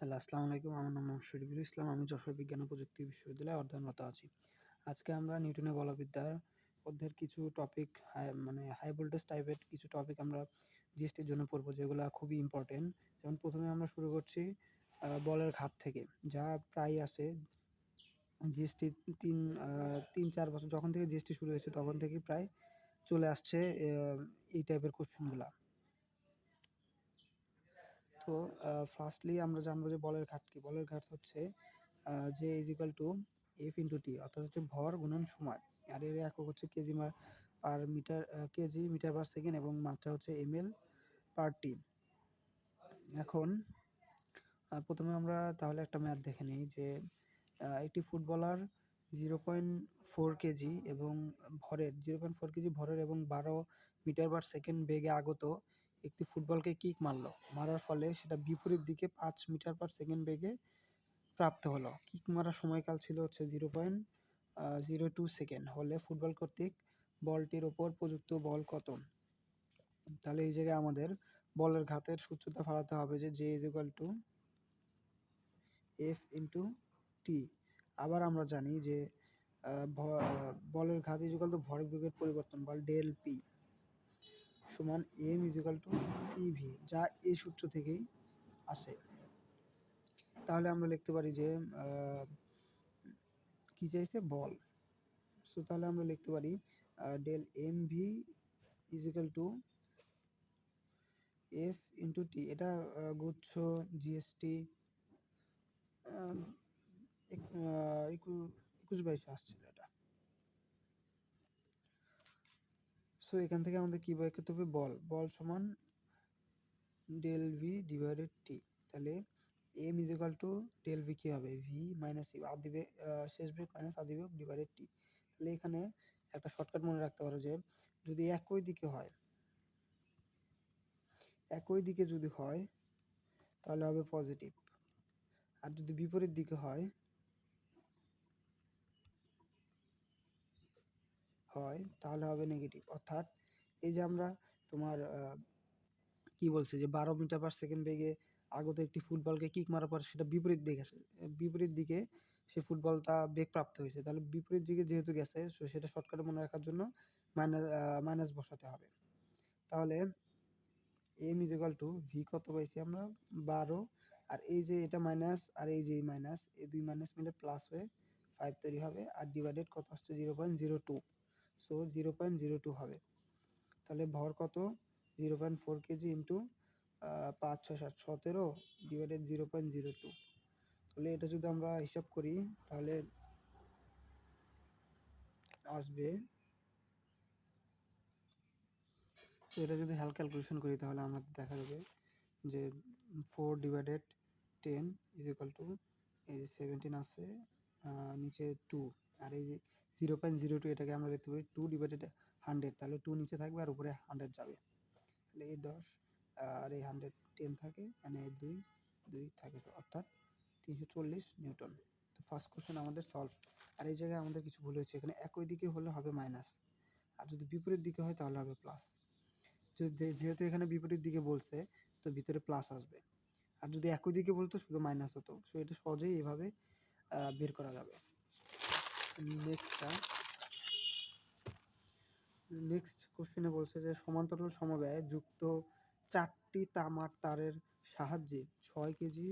Hello, আসসালামু আলাইকুম। আমার নাম মোহাম্মদ শরীফুল ইসলাম। আমি যশোর বিজ্ঞান ও প্রযুক্তি বিশ্ববিদ্যালয়ে অধ্যয়নরত আছি। আজকে আমরা নিউটনের বলবিদ্যার অধ্যায়ের কিছু টপিক হাই ভোল্টেজ টাইপের কিছু টপিক আমরা জিএসটির জন্য পড়বো, যেগুলা খুবই ইম্পর্টেন্ট। যেমন প্রথমে আমরা শুরু করছি বলের ঘাত থেকে, যা প্রায় আসে জিএসটি ৩-৪ বছর যখন থেকে জিএসটি শুরু হয়েছে তখন থেকেই প্রায় চলে আসছে এই টাইপের কোয়েশ্চেনগুলা। তো ফার্স্টলি আমরা জানবো যে বলের ঘাত কি। বলের ঘাত হচ্ছে যে is equal to F into T, অর্থাৎ হচ্ছে ভর গুণন সময়। আর এর একক হচ্ছে K G per metre, K G metre per second, এবং মাত্রা হচ্ছে এমএল পার টি। এখন প্রথমে আমরা তাহলে একটা ম্যাথ দেখে নিই যে একটি ফুটবলার 0.4 কেজি এবং 0.4 কেজি ভরের এবং 12 মিটার পার সেকেন্ড বেগে আগত একটি ফুটবলকে কিক মারলো। মারার ফলে সেটা বিপরীত দিকে 5 মিটার পার সেকেন্ড বেগে প্রাপ্ত হলো। কিক মারার সময়কাল ছিল হচ্ছে 0.02 সেকেন্ড হলে ফুটবল কর্তৃক বলটির ওপর প্রযুক্ত বল কত? তাহলে এই জায়গায় আমাদের বলের ঘাতের সূত্রটা ফালাতে হবে যে J is equal to F into T. আবার আমরা জানি যে বলের ঘাত ইজ ইকুয়াল টু ভরের বেগের পরিবর্তন বল ডেল পি সমান M is equal to PV, যা এই সূত্র থেকেই আসে। তাহলে আমরা লিখতে পারি যে কি চাইছে বল। সো তাহলে আমরা লিখতে পারি del M V is equal to F into T. এটা গুচ্ছ জিএসটি 21-22 আসছিল এটা। সো এখান থেকে আমাদের কি বের করতে হবে? বল সমান ডেল ভি ডিভাইডেড টি। তাহলে M is equal to del V কি হবে? ভি মাইনাস ই আদিবে শেষ বেগ মাইনাস আদিবেগ ডিভাইডেড টি। তাহলে এখানে একটা শর্টকাট মনে রাখতে পারো যে যদি একই দিকে যদি হয় তাহলে হবে পজিটিভ, আর যদি বিপরীত দিকে হয় তাহলে হবে নেগেটিভ। অর্থাৎ এই যে আমরা তোমার কি বলছে যে 12 মিটার পার সেকেন্ড বেগে আগত একটি ফুটবলকে কিক মারার পর সেটা বিপরীত দিকে সে ফুটবলটা বেগ প্রাপ্ত হয়েছে। তাহলে বিপরীত দিকে যেহেতু গেছে, সেটা শর্টকাটে মনে রাখার জন্য মাইনাস বসাতে হবে। তাহলে M is equal to V কত পাইছি আমরা? 12, আর এই যে এটা মাইনাস আর এই যে মাইনাস, এই দুই মাইনাস মিলে প্লাস হয়ে 5 তৈরি হবে, আর ডিভাইডেড কত আসছে? 0.02। সো 0.02 হবে। তাহলে ভর কত? 0.4 কেজি ইন্টু 5, 6, 7, 17 ডিভাইডেড 0.02। তাহলে এটা যদি আমরা হিসাব করি তাহলে আসবে, তো এটা যদি হালকা ক্যালকুলেশন করি তাহলে আমাদের দেখা যাবে যে 4 ডিভাইডেড 10 ইজ ইকুয়াল টু এই যে 17 আছে, নিচে 2, আর এই যে 0.02 এটাকে আমরা দেখতে পারি 2 ডিভাইডেড 100। তাহলে 2 নিচে থাকবে আর উপরে 100 যাবে। তাহলে এই 10 আর এই 100 10 থাকে, মানে 2 থাকে, অর্থাৎ 340 নিউটন। তো ফার্স্ট কোশ্চেন আমাদের সলভ। আর এই জায়গায় আমাদের কিছু ভুল হয়েছে, এখানে একই দিকে হলে হবে মাইনাস, আর যদি বিপরীত দিকে হয় তাহলে হবে প্লাস। যেহেতু এখানে বিপরীত দিকে বলছে তো ভিতরে প্লাস আসবে, আর যদি একই দিকে বলতো শুধু মাইনাস হতো। সো এটা সহজেই এভাবে বের করা যাবে। নেক্সট কোশ্চেনে বলছে যে সমান্তরাল সমবায়ে যুক্ত 4টি তামার তারের সাহায্যে 6 কেজি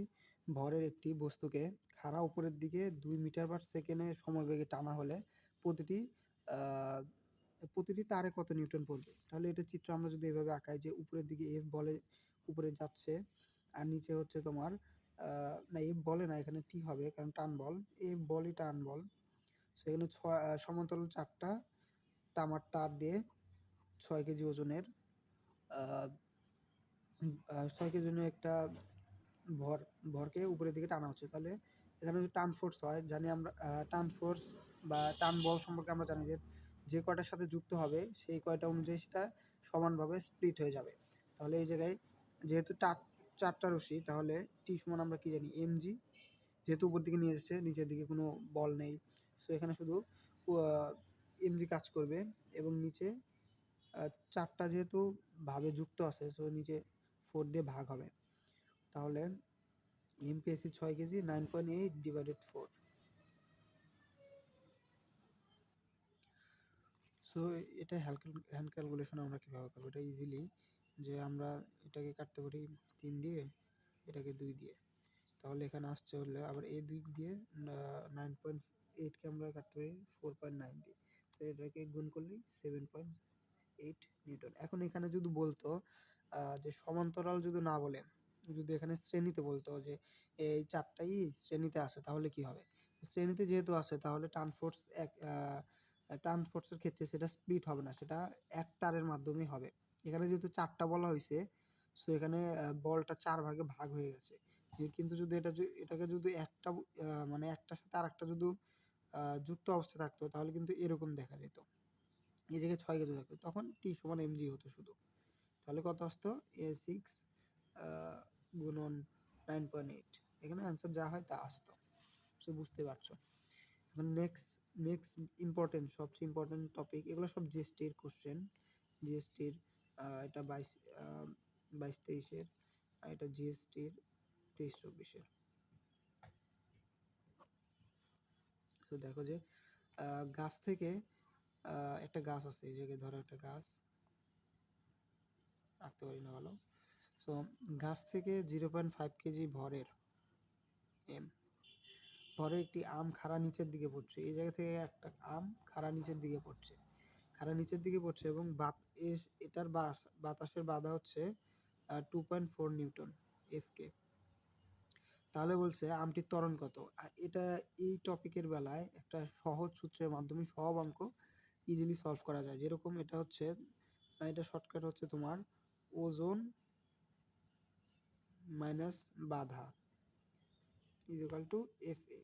ভরের একটি বস্তুকে খাড়া উপরের দিকে 2 মিটার পার সেকেন্ডে সমবেগে টানা হলে প্রতিটি তারে কত নিউটন পড়বে? তাহলে এটা চিত্র আমরা যদি এভাবে আঁকাই যে উপরের দিকে এফ বলে উপরে যাচ্ছে, আর নিচে হচ্ছে তোমার না, এফ বলে না, এখানে টি হবে কারণ টান বল। এফ বলই টান বল। সেখানে সমান্তরাল 4টা তামার তার দিয়ে 6 কেজি ওজনের 6 কেজি ওজনের একটা ভরকে উপরের দিকে টানা হচ্ছে। তাহলে এখানে যদি টান ফোর্স হয়, জানি আমরা টান ফোর্স বা টান বল সম্পর্কে আমরা জানি যে কয়টার সাথে যুক্ত হবে সেই কয়টা অনুযায়ী সেটা সমানভাবে স্প্লিট হয়ে যাবে। তাহলে এই জায়গায় যেহেতু 4টা রশ্মি, তাহলে টি সমান আমরা কি জানি? এমজি। যেহেতু উপর দিকে নিয়ে এসেছে, নিচের দিকে কোনো বল নেই, সো এখানে শুধু এমজি কাজ করবে, এবং নিচে 4টা যেহেতু ভাবে যুক্ত আছে, সো নিচে 4 দিয়ে ভাগ হবে। তাহলে এম পেয়েছি 6 কেজি, 9.8 ডিভাইডেড 4। সো এটা হ্যান্ড ক্যালকুলেশন আমরা কীভাবে করবো, এটা ইজিলি যে আমরা এটাকে কাটতে পারি 3 দিয়ে, এটাকে 2 দিয়ে, তাহলে এখানে আসছে হলে আবার এই 2 দিয়ে 9.8কে আমরা কাটতে পারি 4.9 দিয়ে, তো এটাকে গুণ করলেই 7.8 নিউটন। এখন এখানে যদি বলতো যে সমান্তরাল যদি না বলে, যদি এখানে শ্রেণীতে বলতো যে এই চারটাই শ্রেণীতে আছে, তাহলে কি হবে? শ্রেণীতে যেহেতু আছে তাহলে টার্ন ফোর্সের ক্ষেত্রে সেটা স্প্লিট হবে না, সেটা এক তারের মাধ্যমেই হবে। এখানে যেহেতু চারটা বলা হয়েছে, সো এখানে বলটা 4 ভাগে ভাগ হয়ে গেছে। কিন্তু যদি এটাকে যদি একটা মানে একটার সাথে আরেকটা যদি যুক্ত অবস্থায় থাকতো, তাহলে কিন্তু এরকম দেখা যেত, এই জায়গায় 6 কেজি থাকতো, তখন টি সমান এমজি হতো শুধু। তাহলে কত আসতো? A6 গুণন 9.8, এখানে অ্যান্সার যা হয় তা আসতো। সো বুঝতে পারছো। এখন নেক্সট ইম্পর্টেন্ট, সবচেয়ে ইম্পর্টেন্ট টপিক, এগুলো সব জিএসটির কোশ্চেন। জিএসটির এটা 22-23-এর, আর এটা জিএসটির 23-24-এর। তো দেখো যে গাছ থেকে একটা গাছ আছে, এই জায়গায় ধরো একটা গাছ আঁকতে পারি না ভালো। সো গাছ থেকে 0.5 কেজি ভরের ভরের একটি আম খাড়া নিচের দিকে পড়ছে। এই জায়গা থেকে একটা আম খাড়া নিচের দিকে পড়ছে, এবং এটার বাতাসের বাধা হচ্ছে 2.4 নিউটন এফকে। তাহলে বলছে আমটির ত্বরণ কত? এটা এই টপিকের বেলায় একটা সহজ সূত্রের মাধ্যমে সব অঙ্ক ইজিলি সলভ করা যায়। যেরকম এটা হচ্ছে, এটা শর্টকাট হচ্ছে তোমার ওজন মাইনাস বাধা ইকুয়াল টু এফ এ।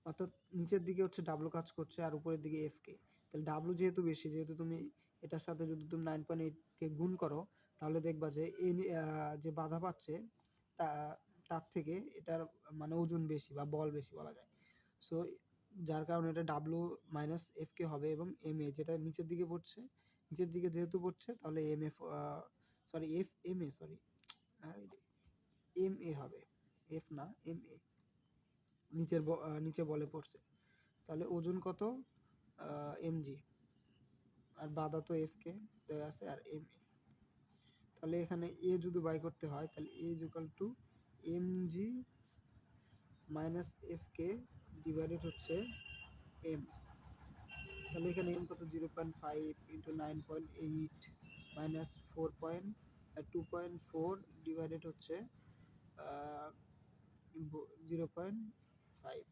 অর্থাৎ নিচের দিকে হচ্ছে ডাব্লু কাজ করছে আর উপরের দিকে এফ কে। তাহলে ডাব্লু যেহেতু বেশি, যেহেতু তুমি এটার সাথে যদি তুমি 9.8কে গুণ করো, তাহলে দেখবা যে এই যে বাধা পাচ্ছে তা তার থেকে এটার মানে ওজন বেশি বা বল বেশি বলা যায়। সো যার কারণে এটা ডাব্লু মাইনাস এফ কে হবে, এবং এম এ যেটা নিচের দিকে পড়ছে, নিচের দিকে যেহেতু পড়ছে, তাহলে M F sorry F M A sorry M A হবে, এফ না এম এ, নিচে বলে পড়ছে। তাহলে ওজন কত? এমজি, আর বাধা তো এফ কে দেওয়া আছে, আর এম এ। তাহলে এখানে এ যদি বাই করতে হয়, তাহলে A equal to MG minus F কে ডিভাইডেড হচ্ছে এম। তাহলে এখানে এম কত? 0.5 ইন্টু 9.8 মাইনাস 2.4 ডিভাইডেড হচ্ছে 0.5।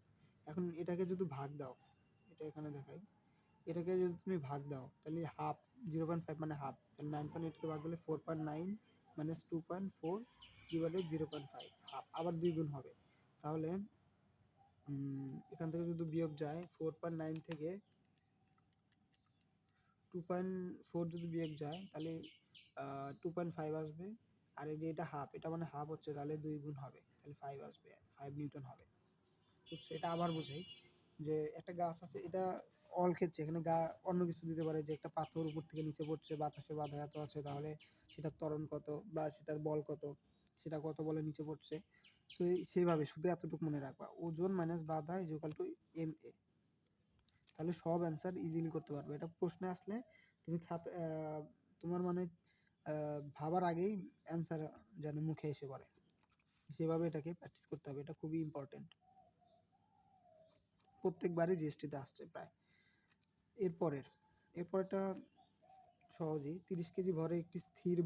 এখন এটাকে যদি ভাগ দাও, এটা এখানে দেখাই, এটাকে যদি তুমি ভাগ দাও, তাহলে হাফ, 0.5 মানে হাফ, তাহলে 9.8কে ভাগ করলে 4.9 মাইনাস 2.4 ডিভাইডেড 0.5, হাফ, আবার 2 গুণ হবে। তাহলে এখান থেকে যদি বিয়োগ যায়, 4.9 থেকে 2.4 যদি বিয়োগ যায়, তাহলে 2.5 আসবে। আর এই যে এটা হাফ, এটা মানে হাফ হচ্ছে, তাহলে 2 গুণ হবে, তাহলে 5 আসবে, 5 নিউটন হবে। বুঝছো? এটা আবার বোঝাই যে একটা গাছ আছে, এটা অল ক্ষেত্রে এখানে অন্য কিছু দিতে পারে, যে একটা পাথর উপর থেকে নিচে পড়ছে, বাতাসে বাধা এত আছে, তাহলে সেটার ত্বরণ কত বা সেটার বল কত, সেটা কত বলে নিচে পড়ছে। সো সেইভাবে শুধু এতটুকু মনে রাখবা, ওজন মাইনাস বাধা ইকুয়াল টু এম এ। তাহলে সব অ্যান্সার ইজিলি করতে পারবে। এটা প্রশ্নে আসলে তুমি তোমার মানে ভাবার আগেই অ্যান্সার যেন মুখে এসে পড়ে, সেভাবে এটাকে প্র্যাকটিস করতে হবে। এটা খুবই ইম্পর্টেন্ট, প্রত্যেকবারই জিএসটিতে আসছে প্রায়। এরপরেরটা সহজেই, 30 কেজি ভরে একটি স্থির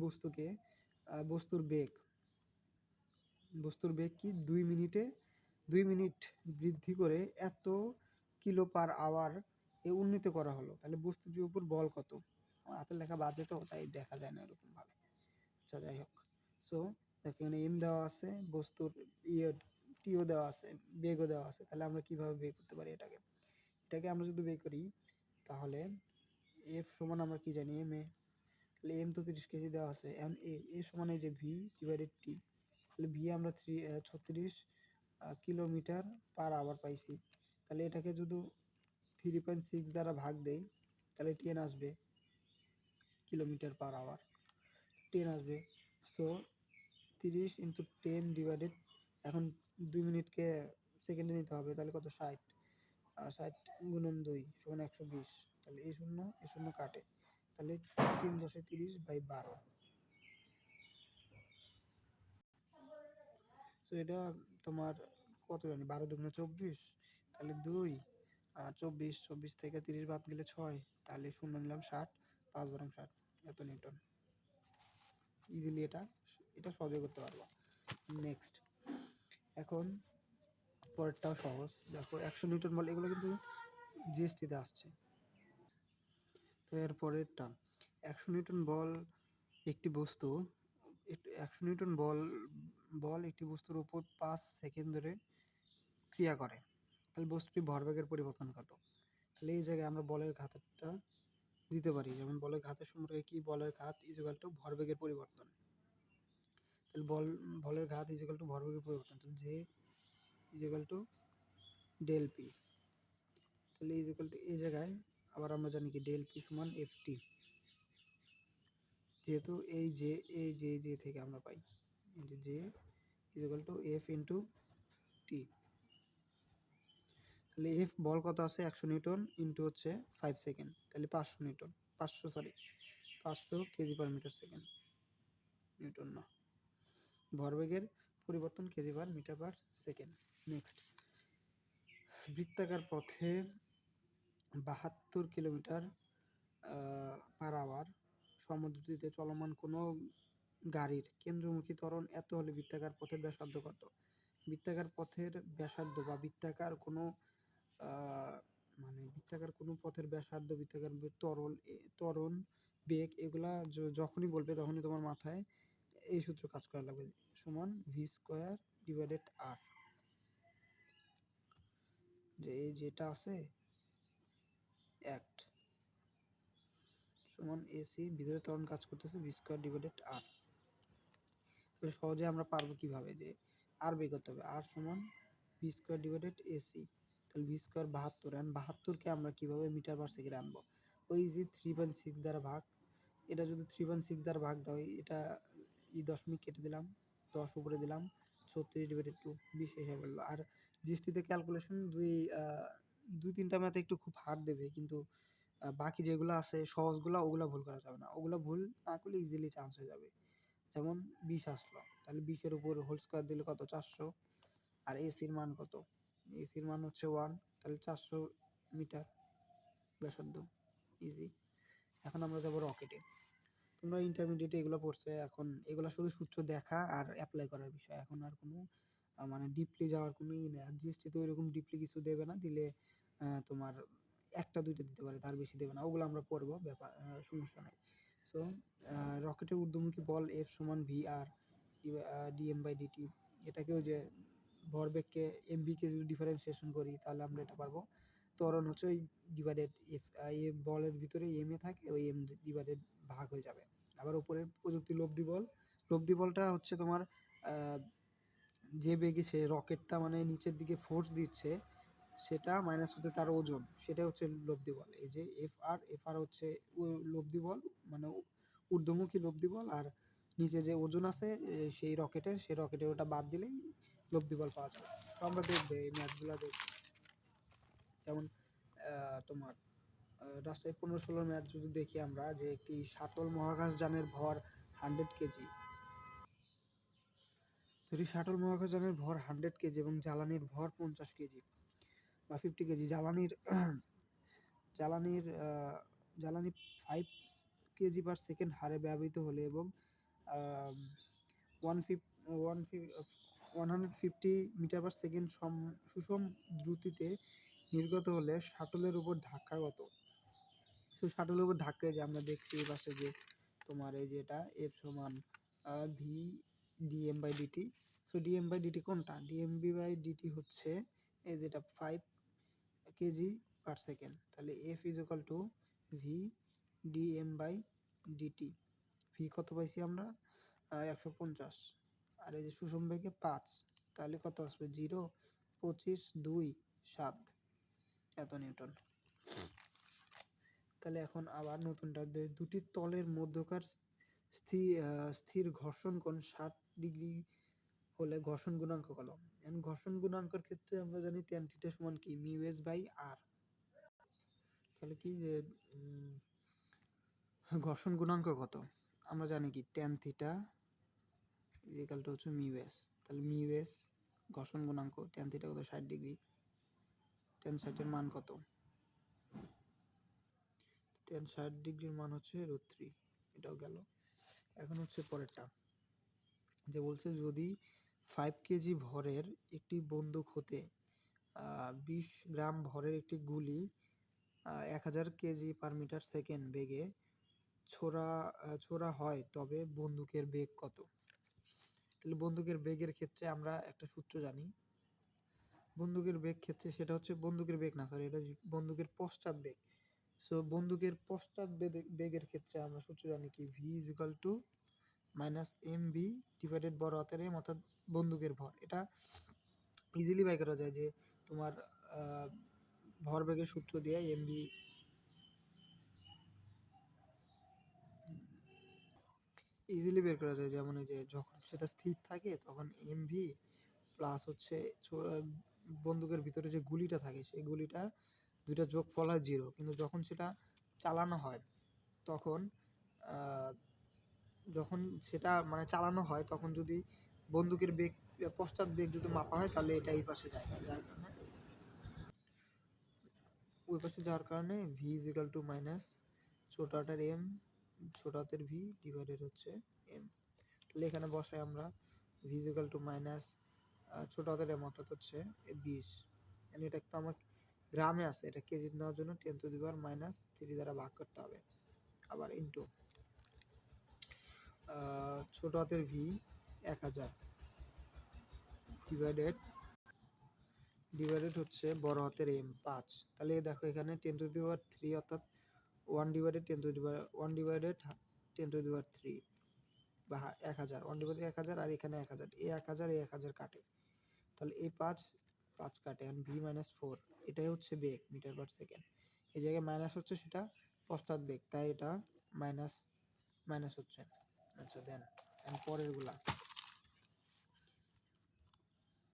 বস্তুর বেগ কি 2 মিনিট বৃদ্ধি করে এত কিলো পার আওয়ার এ উন্নীত করা হলো, তাহলে বস্তুটির উপর বল কত? আমার হাতের লেখা বাজে তো, তাই দেখা যায় না এরকম ভাবে। আচ্ছা, যাই হোক। সো এখানে এম দেওয়া আছে, বস্তুর টিও দেওয়া আছে, বেগও দেওয়া আছে। তাহলে আমরা কিভাবে বের করতে পারি এটাকে আমরা যদি বের করি, তাহলে এফ সমান আমরা কি জানি? M A. তাহলে এম তো 30 কেজি দেওয়া আছে, এখন এ সমান এই যে ভি ডিভাইডেড টি। তাহলে ভি আমরা 36 কিলোমিটার পার আওয়ার পাইছি। তাহলে এটাকে যদি 3.6 দ্বারা ভাগ দেই, তাহলে 10 আসবে, কিলোমিটার পার আওয়ার 10 আসবে। সো 30 ইন্টু 10 ডিভাইডেড, এখন 2 মিনিটকে সেকেন্ডে নিতে হবে, তাহলে কত 60, 60 গুণন 2 সমান 120। তাহলে এই শূন্য কাটে, তাহলে 3 10 30/12। তো এটা তোমার কত জানি, 12 দুগুণে 24, তাহলে 2 আর 24 থেকে 30 বাদ গেলে 6, তাহলে শূন্য নিলাম 60, 5 বরং 60, এত নিউটন। ইজিলি এটা সহজে করতে পারবো। নেক্সট, এখন পরেরটাও সহজ, দেখো 100 নিউটন বল, এগুলো কিন্তু জিএসটিতে আসছে। তো এর পরেরটা, 100 নিউটন বল একটি বস্তু 100 নিউটন বল একটি বস্তুর উপর 5 সেকেন্ড ধরে ক্রিয়া করে, তাহলে বস্তুটি ভরবেগের পরিবর্তন কত? তাহলে এই জায়গায় আমরা বলের ঘাতটা দিতে পারি, যেমন বলের ঘাতের সম্পর্কে কি, বলের ঘাত ইকুয়াল টু ভরবেগের পরিবর্তন। তাহলে বলের ঘাত ইকুয়াল টু ভরবেগের পরিবর্তন, তাহলে J equal to del P. তাহলে ইকুয়াল টু এই জায়গায় আবার আমরা জানি কি ডেল পি সমান এফ টি, যেহেতু এই যে থেকে আমরা পাই J equal to F into T. তাহলে এফ বল কত আছে 100 নিউটন ইন্টু হচ্ছে 5 সেকেন্ড, তাহলে 500 newton, 500 KG per meter second, newton না, ভরবেগের পরিবর্তন KG per meter per second. Next, বৃত্তাকার পথে 72 কিলোমিটার পার আওয়ার সমদ্রুতিতে চলমান কোনো গাড়ির কেন্দ্রমুখী ত্বরণ এত হলে বৃত্তাকার পথের ব্যাসার্ধ কত? বৃত্তাকার পথের ব্যাসার্ধ বা বৃত্তাকার কোনো বৃত্তাকার কোনো পথের ব্যাসার্ধ, বৃত্তাকার ত্বরণ বেগ, এগুলা যখনই বলবে তখনই তোমার মাথায় এই সূত্র কাজ করা লাগবে, সমান ভি স্কোয়ার ডিভাইডেড আর। যে এই যেটা আছে অ্যাক্ট সমান এসি, ভিতরে ত্বরণ কাজ করতেছে ভি স্কোয়ার ডিভাইডেড আর। তাহলে সহজে আমরা পারবো কিভাবে, যে আর বের করতে হবে, আর সমান ভি স্কোয়ার ডিভাইডেড এসি। তাহলে ভি স্কোয়ার 72, এন্ড 72কে আমরা কিভাবে মিটার পার সেকেন্ড আনবো, ওই যে 3/6 দ্বারা ভাগ, এটা যদি 3/6 দ্বারা ভাগ দাও, এটা দশমিক কেটে দিলাম, 10 উপরে দিলাম, 36/2, 20 এসে বললো। আর জিএসটিতে ক্যালকুলেশন 2-3টা ম্যাথ একটু খুব হার্ড দেবে, কিন্তু বাকি যেগুলো আছে সহজগুলো, ওগুলো ভুল করা যাবে না, ওগুলো ভুল না করলে ইজিলি চান্স হয়ে যাবে। যেমন 20 আসলো, তাহলে 20-এর উপর হোল স্কোয়ার দিলে কত 400, আর এসির মান কত, এসির মান হচ্ছে 1, তাহলে 400 মিটার ব্যাসার্ধ, ইজি। এখন আমরা যাবো রকেটে। তোমরা ইন্টারমিডিয়েটে এগুলো পড়ছে, এখন এগুলো শুধু সূত্র দেখা আর অ্যাপ্লাই করার বিষয়, এখন আর কোনো ডিপলি যাওয়ার কোনো ই নেই। আর জিএসটি তো এরকম ডিপলি কিছু দেবে না, দিলে তোমার 1টা 2টা দিতে পারে, তার বেশি দেবে না, ওগুলো আমরা পড়বো, ব্যাপার সমস্যা নাই। সো রকেটের ঊর্ধ্বমুখী বল এফ সমান ভি আর ডিএম/ডিটি। এটাকেও যে ভরবেগকে এমভিকে যদি ডিফারেন্সিয়েশন করি, তাহলে আমরা এটা পারবো। ত্বরণ হচ্ছে ওই ডিভাইডেড এফ, এই বলের ভিতরে এম এ থাকে, ওই এম ডিভাইডেড ভাগ হয়ে যাবে। আবার উপরের প্রযুক্তি লব্ধি বলটা হচ্ছে তোমার যে বেগে সে রকেটটা নিচের দিকে ফোর্স দিচ্ছে, সেটা মাইনাস হতে তার ওজন, সেটা হচ্ছে লব্ধি বল। এই যে এফ আর হচ্ছে লব্ধি বল, ঊর্ধ্বমুখী লব্ধি বল, আর নিচে যে ওজন আছে সেই রকেটের ওটা বাদ দিলেই লব্ধি বল পাওয়া যাবে। তো আমরা দেখবে এই ম্যাথগুলো দেখবে, যেমন তোমার রাজশাহী 15-16 ম্যাথ যদি দেখি আমরা, যে একটি শাটল মহাকাশযানের ভর 100 কেজি, যদি শাটল মহাকাশযানের ভর 100 কেজি এবং জ্বালানির ভর 50 কেজি বা 50 কেজি, জ্বালানি 5 কেজি পার সেকেন্ড হারে ব্যবহৃত হলে এবং 150 মিটার পার সেকেন্ড সুষম দ্রুতিতে নির্গত হলে শাটলের উপর ধাক্কা কত? তো শাটলের উপর ধাক্কায় যে আমরা দেখছি এই পাশে যে তোমার এই যেটা এফ সমান ভি ডিএম/ডিটি। সো ডিএম/ডিটি কোনটা, ডিএম/ডিটি হচ্ছে এই যেটা 5 কেজি পার সেকেন্ড, তাহলে F is equal to V DM DT. V কত পাইছি আমরা 150, আর এই যে সুষম বেগে 5, তাহলে কত আসবে 0, 25, 2, 7, এত নিউটন। তাহলে এখন আবার নতুনটা, দুটি তলের মধ্যকার স্থির ঘর্ষণ কোণ 60 ডিগ্রি হলে ঘর্ষণ গুণাঙ্ক কত? ঘর্ষণ গুণাঙ্কের ক্ষেত্রে আমরা জানি tan থিটা সমান কি মিউ এস বাই আর। তাহলে কি যে ঘর্ষণ গুণাঙ্ক কত? আমরা জানি কি tan থিটা ইকুয়াল টু হচ্ছে মিউ এস। তাহলে মিউ এস ঘর্ষণ গুণাঙ্ক tan থিটা কত 60 ডিগ্রি, tan 60 এর মান কত? tan 60 ডিগ্রির মান হচ্ছে √3। এটাও গেল। এখন হচ্ছে পরেরটা, যে বলছে যদি 5 কেজি ভরের একটি বন্দুক হতে 20 গ্রাম ভরের একটি গুলি 1000 কেজি পার মিটার সেকেন্ড বেগে ছোড়া হয় তবে বন্দুকের বেগ কত? তাহলে বন্দুকের বেগের ক্ষেত্রে আমরা একটা সূত্র জানি। বন্দুকের বেগ ক্ষেত্রে সেটা হচ্ছে বন্দুকের বেগ না, সরি, এটা বন্দুকের পশ্চাৎ বেগ। সো বন্দুকের পশ্চাৎ বেগের ক্ষেত্রে আমরা সূত্র জানি কি v is equal to minus M B divided বড় হাতের এম, অর্থাৎ বন্দুকের ভর। এটা ইজিলি বাই করা যায় যে তোমার ভরবেগের সূত্র দিয়ে এম বি ইজিলি বের করা যায়। যেমন এই যে যখন সেটা স্থির থাকে তখন এম ভি প্লাস হচ্ছে বন্দুকের ভিতরে যে গুলিটা থাকে সেই গুলিটা দুইটা যোগফল হয় 0, কিন্তু যখন সেটা চালানো হয় তখন যখন সেটা মানে চালানো হয় তখন যদি বন্দুকের বেগ পশ্চাৎ বেগ যদি মাপা হয় তাহলে এটা এই পাশে যায়, যার কারণে ওই পাশে যাওয়ার কারণে V is equal to minus ছোট হাতের এম ছোট হাতের ভি ডিভাইডেড হচ্ছে এম। তাহলে এখানে বসাই আমরা V is equal to minus ছোট হাতের এম, অর্থাৎ হচ্ছে 20। এটা তো আমার গ্রামে আছে, এটা কেজি নেওয়ার জন্য 10⁻³ দ্বারা ভাগ করতে হবে। আবার ইন্টু ছোট হাতের ভি 1000 ডিভাইডেড হচ্ছে বড় হাতের এম 5। তাহলে দেখো এখানে 10⁻³ অর্থাৎ 1/10⁻³ বা 1000, 1/1000 আর এখানে 1000, এই 1000 এই 1000 কাটে, তাহলে এই 5 কাটে, and v-4 এটাই হচ্ছে বেগ মিটার পার সেকেন্ড। এই জায়গায় মাইনাস হচ্ছে সেটা পশ্চাৎ বেগ, তাই এটা মাইনাস হচ্ছে। আচ্ছা দেন পরের গুলা